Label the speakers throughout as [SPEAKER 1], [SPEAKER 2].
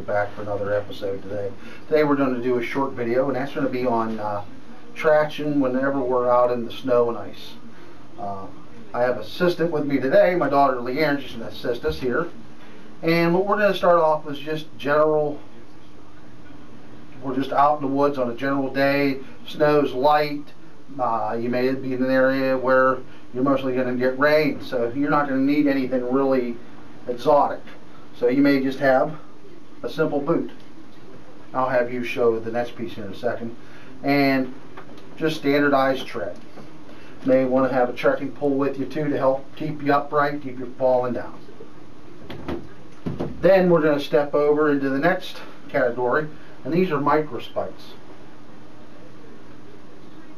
[SPEAKER 1] are back for another episode today. Today we're going to do a short video, and that's going to be on traction whenever we're out in the snow and ice. I have an assistant with me today, my daughter Leanne. She's going to assist us here. And what we're going to start off with is just general. We're just out in the woods on a general day. Snow's light. You may be in an area where you're mostly going to get rain, so you're not going to need anything really exotic. So you may just have a simple boot. I'll have you show the next piece here in a second. And just standardized tread. May want to have a trekking pole with you too to help keep you upright, keep you falling down. Then we're going to step over into the next category, and these are micro spikes.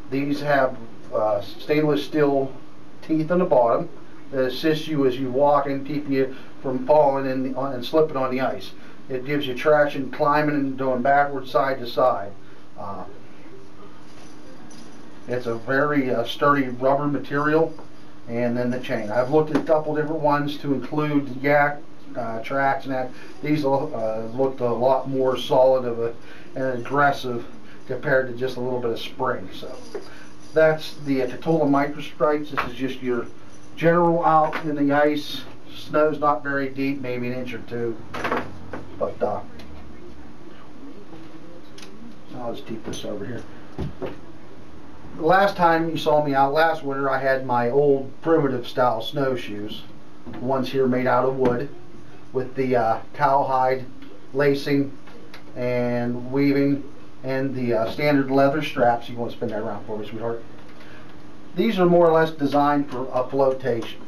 [SPEAKER 1] These have stainless steel teeth on the bottom that assist you as you walk and keep you from falling and slipping on the ice. It gives you traction climbing and going backwards, side to side. It's a very sturdy rubber material. And then the chain. I've looked at a couple different ones to include yak tracks and that. These looked a lot more solid and aggressive compared to just a little bit of spring. So that's the Total micro spikes. This is just your general out in the ice. Snow's not very deep, maybe an inch or two. But I'll just keep this over here. The last time you saw me out last winter, I had my old primitive style snowshoes. The ones here made out of wood with the cowhide lacing and weaving and the standard leather straps. You want to spin that around for me, sweetheart? These are more or less designed for a flotation.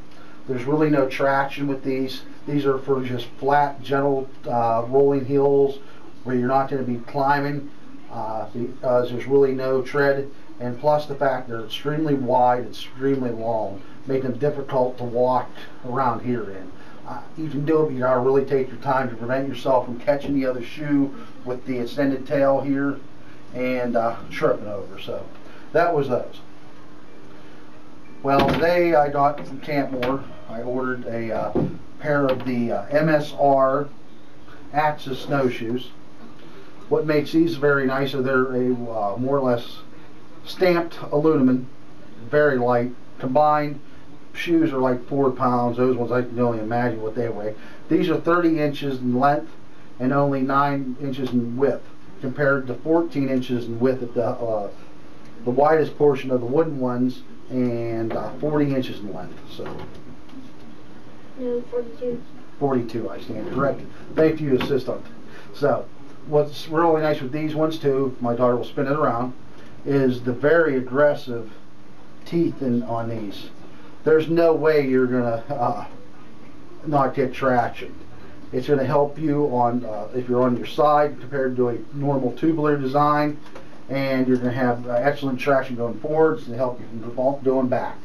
[SPEAKER 1] There's really no traction with these. These are for just flat, gentle rolling hills where you're not going to be climbing. There's really no tread, and plus the fact they're extremely wide, extremely long, making them difficult to walk around here in. You can do it, but you gotta really take your time to prevent yourself from catching the other shoe with the extended tail here and tripping over. So that was those. Well, today I got from Campmore, I ordered a pair of the MSR Axis snowshoes. What makes these very nice is they're a more or less stamped aluminum, very light. Combined shoes are like 4 pounds. Those ones I can only imagine what they weigh. These are 30 inches in length and only 9 inches in width, compared to 14 inches in width at the widest portion of the wooden ones, and 40 inches in length. So
[SPEAKER 2] no, 42.
[SPEAKER 1] 42, I stand corrected. Thank you, assistant. So what's really nice with these ones too, my daughter will spin it around, is the very aggressive teeth on these. There's no way you're gonna not get traction. It's going to help you on if you're on your side compared to a normal tubular design, and you're going to have excellent traction going forwards to help you from going back.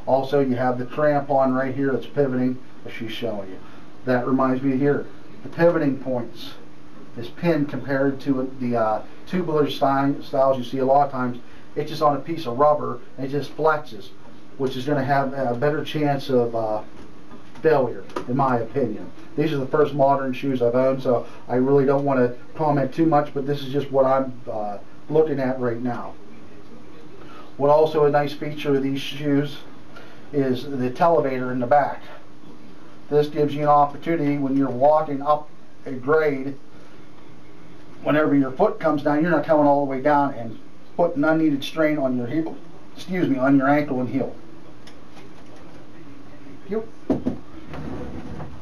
[SPEAKER 1] Also, you have the crampon right here that's pivoting, as she's showing you. That reminds me here, the pivoting points is pinned compared to the tubular styles you see a lot of times. It's just on a piece of rubber and it just flexes, which is going to have a better chance of failure, in my opinion. These are the first modern shoes I've owned, so I really don't want to comment too much, but this is just what I'm looking at right now. What also a nice feature of these shoes is the Televator in the back. This gives you an opportunity when you're walking up a grade, whenever your foot comes down, you're not coming all the way down and putting unneeded strain on your heel, on your ankle and heel.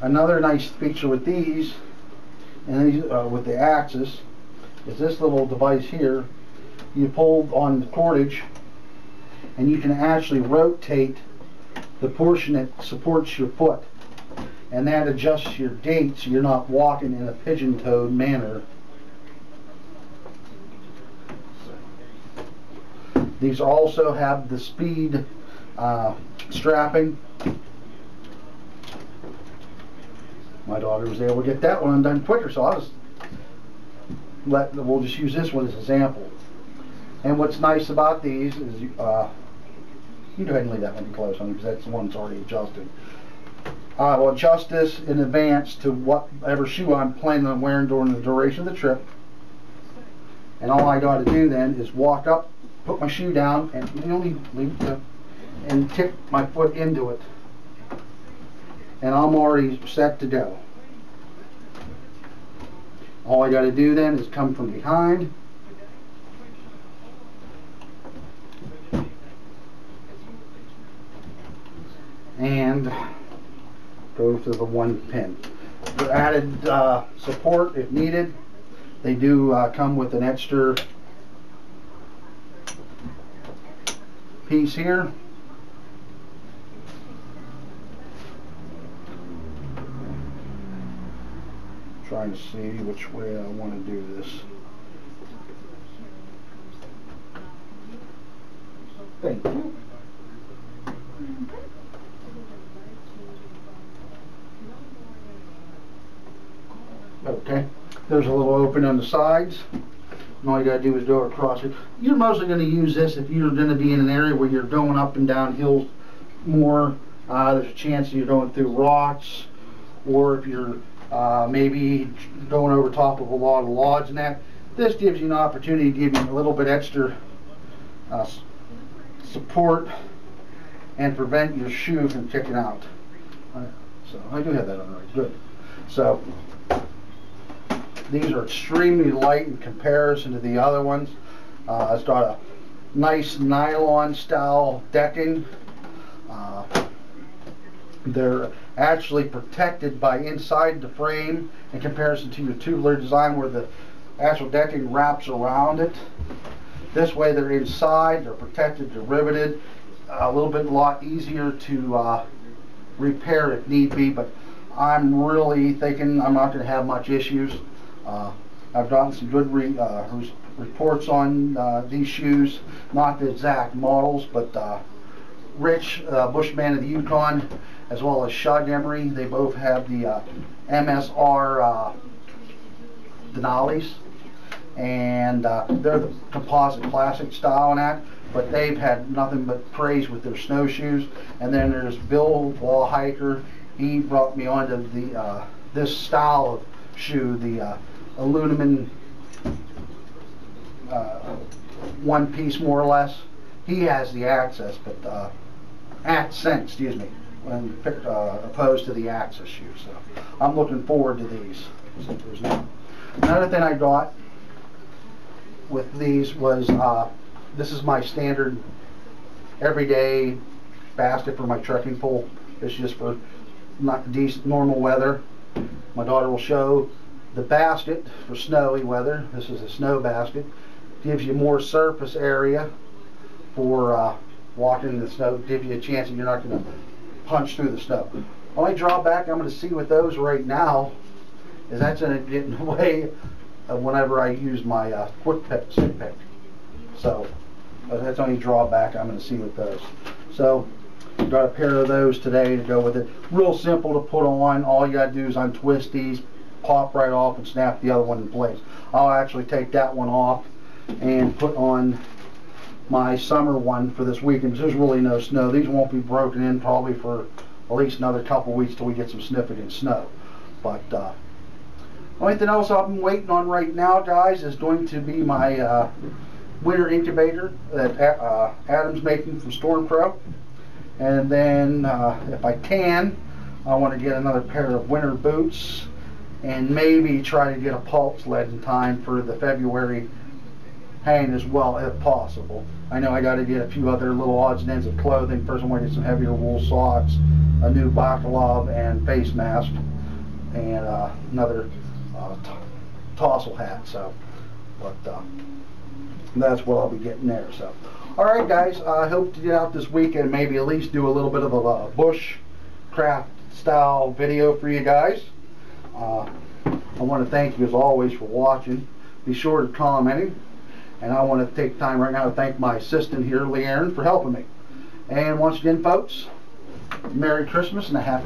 [SPEAKER 1] Another nice feature with these, and these with the Axis, is this little device here. You pull on the cordage, and you can actually rotate the portion that supports your foot, and that adjusts your gait so you're not walking in a pigeon-toed manner. These also have the speed strapping. My daughter was able to get that one undone quicker, so we'll just use this one as an example. And what's nice about these is you go ahead and leave that one close on because that's the one that's already adjusted. I will adjust this in advance to whatever shoe I'm planning on wearing during the duration of the trip. And all I got to do then is walk up, put my shoe down, and only leave it there, and tip my foot into it. And I'm already set to go. All I got to do then is come from behind, and go to the one pin. For added support if needed, they do come with an extra piece here. Trying to see which way I want to do this. Thank you. Okay, there's a little open on the sides. And all you gotta do is go across it. You're mostly gonna use this if you're gonna be in an area where you're going up and down hills more. There's a chance you're going through rocks, or if you're maybe going over top of a lot of logs and that. This gives you an opportunity to give you a little bit extra support and prevent your shoe from kicking out. So I do have that on right. Good. So these are extremely light in comparison to the other ones. It's got a nice nylon style decking. They're actually protected by inside the frame in comparison to your tubular design where the actual decking wraps around it. This way they're inside, they're protected, they're riveted. A lot easier to repair if need be, but I'm really thinking I'm not going to have much issues. I've gotten some good reports on these shoes, not the exact models, but Rich, Bushman of the Yukon, as well as Shug Emery, they both have the MSR Denali's, and they're the composite classic style and that, but they've had nothing but praise with their snowshoes. And then there's Bill Wall Hiker. He brought me onto the this style of shoe, the aluminum one piece more or less. He has the Axis, but Accent, excuse me, when opposed to the Axis shoe. So I'm looking forward to these. Another thing I got with these was this is my standard everyday basket for my trekking pole. It's just for not decent normal weather. My daughter will show the basket for snowy weather. This is a snow basket. Gives you more surface area for walking in the snow. Gives you a chance that you're not going to punch through the snow. Only drawback I'm going to see with those right now is that's going to get in the way of whenever I use my quick pick, stick pick. So that's the only drawback I'm going to see with those. So got a pair of those today to go with it. Real simple to put on. All you got to do is untwist these, pop right off, and snap the other one in place. I'll actually take that one off and put on my summer one for this weekend because there's really no snow. These won't be broken in probably for at least another couple weeks till we get some significant snow. But anything else I've been waiting on right now, guys, is going to be my winter incubator that Adam's making from Storm Pro. And then if I can, I want to get another pair of winter boots and maybe try to get a pulp sled in time for the February hang as well, if possible. I know I got to get a few other little odds and ends of clothing. First I want to get some heavier wool socks, a new baklava and face mask, and another tassel hat. So, but that's what I'll be getting there. So, all right, guys. I hope to get out this weekend and maybe at least do a little bit of a bush craft style video for you guys. I want to thank you as always for watching. Be sure to comment. And I want to take time right now to thank my assistant here, Leanne, for helping me. And once again, folks, Merry Christmas and a Happy